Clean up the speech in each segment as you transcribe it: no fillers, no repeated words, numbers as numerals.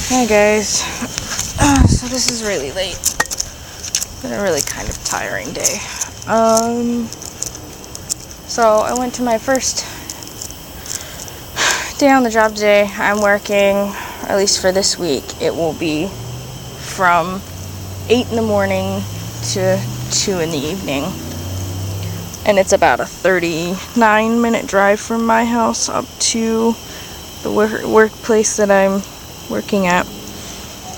Hi guys, so this is really late. Been a really kind of tiring day. So I went to my first day on the job today. I'm working, or at least for this week, it will be from 8 in the morning to 2 in the evening. And it's about a 39-minute drive from my house up to the workplace that I'm working at,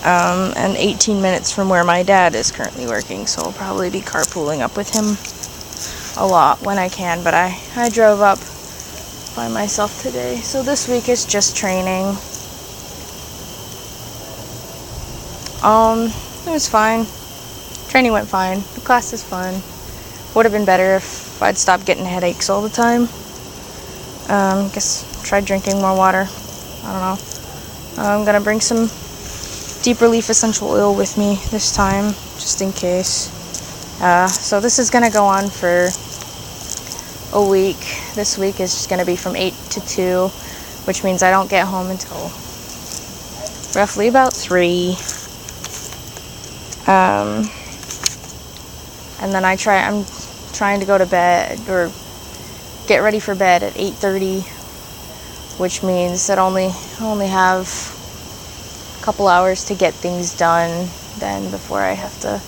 and 18 minutes from where my dad is currently working, so I'll probably be carpooling up with him a lot when I can, but I drove up by myself today. So this week is just training. It was fine. Training went fine. The class is fun. Would have been better if I'd stopped getting headaches all the time. Guess try drinking more water. I don't know. I'm gonna bring some deep relief essential oil with me this time, just in case. So this is gonna go on for a week. This week is just gonna be from 8 to 2, which means I don't get home until roughly about 3. And then I'm trying to go to bed or get ready for bed at 8:30, which means that I only have a couple hours to get things done then before I have to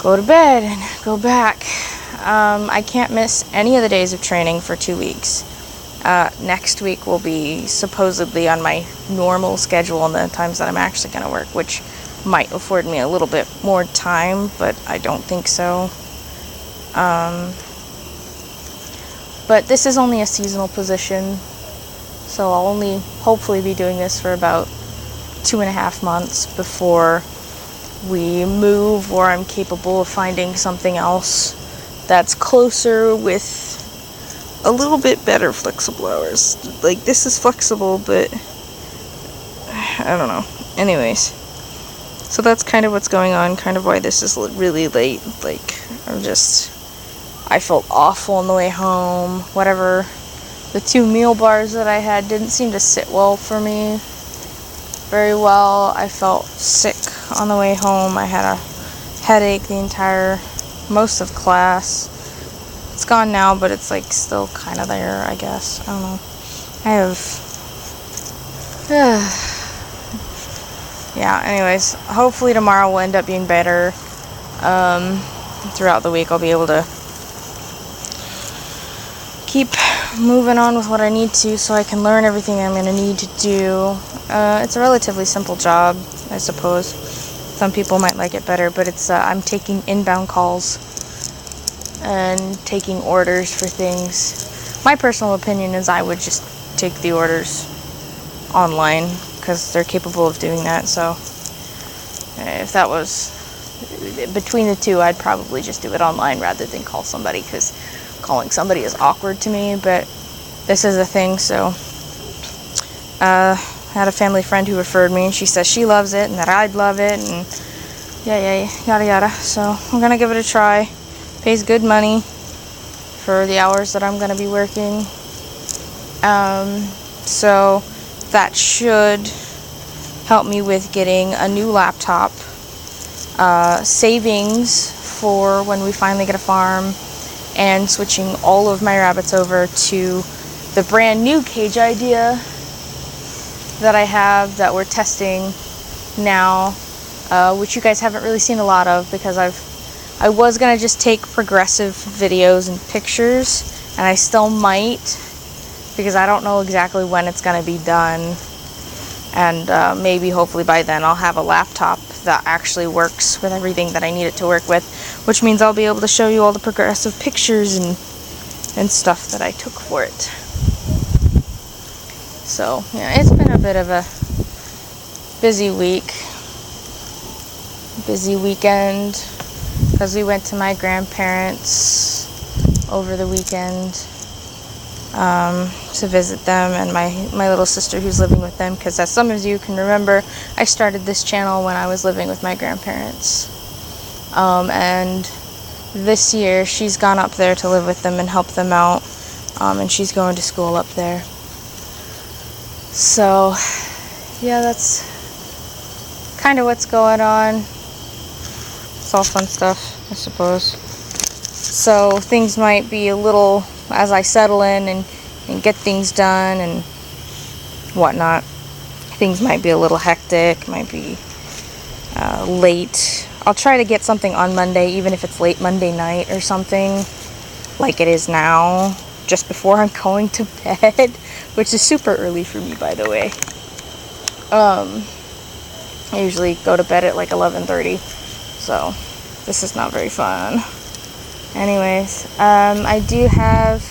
go to bed and go back. I can't miss any of the days of training for 2 weeks. Next week will be supposedly on my normal schedule and the times that I'm actually going to work, which might afford me a little bit more time, but I don't think so. But this is only a seasonal position, so I'll only hopefully be doing this for about 2.5 months before we move, or I'm capable of finding something else that's closer with a little bit better flexible hours. Like, this is flexible, but I don't know. Anyways, so that's kind of what's going on, kind of why this is really late. Like, I felt awful on the way home. Whatever, the 2 meal bars that I had didn't seem to sit well for me very well. I felt sick on the way home. I had a headache most of class. It's gone now, but it's like still kind of there, I guess. I don't know. Yeah, anyways, hopefully tomorrow will end up being better. Throughout the week I'll be able to keep moving on with what I need to so I can learn everything I'm going to need to do. It's a relatively simple job, I suppose. Some people might like it better, but it's I'm taking inbound calls and taking orders for things. My personal opinion is I would just take the orders online because they're capable of doing that. So if that was between the two, I'd probably just do it online rather than call somebody, because calling somebody is awkward to me, but this is a thing. So I had a family friend who referred me, and she says she loves it and that I'd love it, and yada yada. So I'm gonna give it a try. Pays good money for the hours that I'm gonna be working. So that should help me with getting a new laptop, savings for when we finally get a farm, and switching all of my rabbits over to the brand new cage idea that I have that we're testing now, which you guys haven't really seen a lot of, because I was gonna just take progressive videos and pictures, and I still might, because I don't know exactly when it's gonna be done, and maybe hopefully by then I'll have a laptop that actually works with everything that I need it to work with, which means I'll be able to show you all the progressive pictures and stuff that I took for it. So yeah, it's been a bit of a busy weekend, because we went to my grandparents over the weekend to visit them, and my little sister who's living with them, because as some of you can remember, I started this channel when I was living with my grandparents, and this year she's gone up there to live with them and help them out, and she's going to school up there. So yeah, that's kind of what's going on. It's all fun stuff, I suppose. So things might be a little, as I settle in and get things done and whatnot, things might be a little hectic, might be late. I'll try to get something on Monday, even if it's late Monday night or something, like it is now, just before I'm going to bed, which is super early for me, by the way. I usually go to bed at like 11:30, so this is not very fun. Anyways, I do have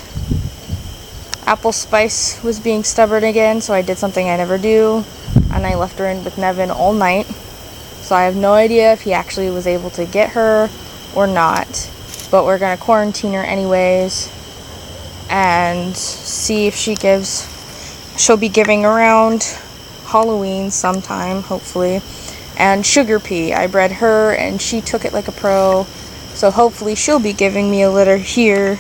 Apple Spice was being stubborn again, so I did something I never do, and I left her in with Nevin all night. So I have no idea if he actually was able to get her or not, but we're gonna quarantine her anyways and see if she gives. She'll be giving around Halloween sometime, hopefully. And Sugar Pea, I bred her and she took it like a pro, so hopefully she'll be giving me a litter here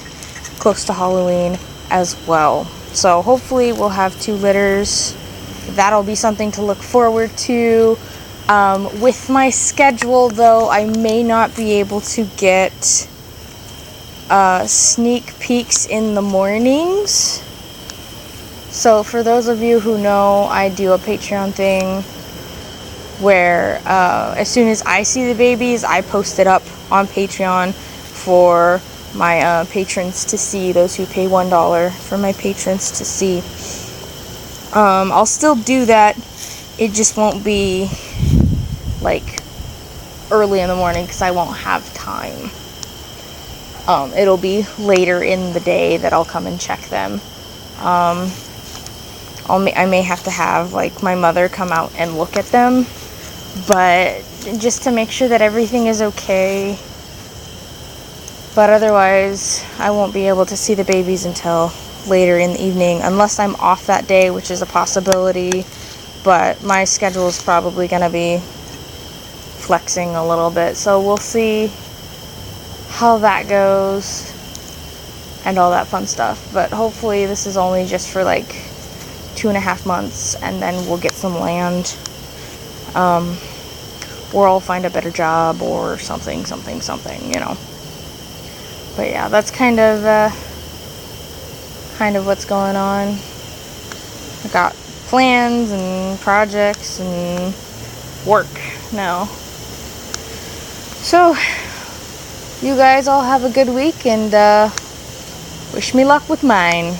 close to Halloween as well. So hopefully we'll have 2 litters. That'll be something to look forward to. With my schedule though, I may not be able to get sneak peeks in the mornings. So for those of you who know, I do a Patreon thing where as soon as I see the babies, I post it up on Patreon for my patrons to see, those who pay $1 for my patrons to see. I'll still do that, it just won't be like early in the morning because I won't have time. It'll be later in the day that I'll come and check them. I may have to have like my mother come out and look at them, but just to make sure that everything is okay. But otherwise, I won't be able to see the babies until later in the evening, unless I'm off that day, which is a possibility. But my schedule is probably going to be flexing a little bit, so we'll see how that goes and all that fun stuff. But hopefully this is only just for like 2.5 months, and then we'll get some land, or I'll find a better job or something, you know. But yeah, that's kind of what's going on. I got plans and projects and work now. So you guys all have a good week, and wish me luck with mine.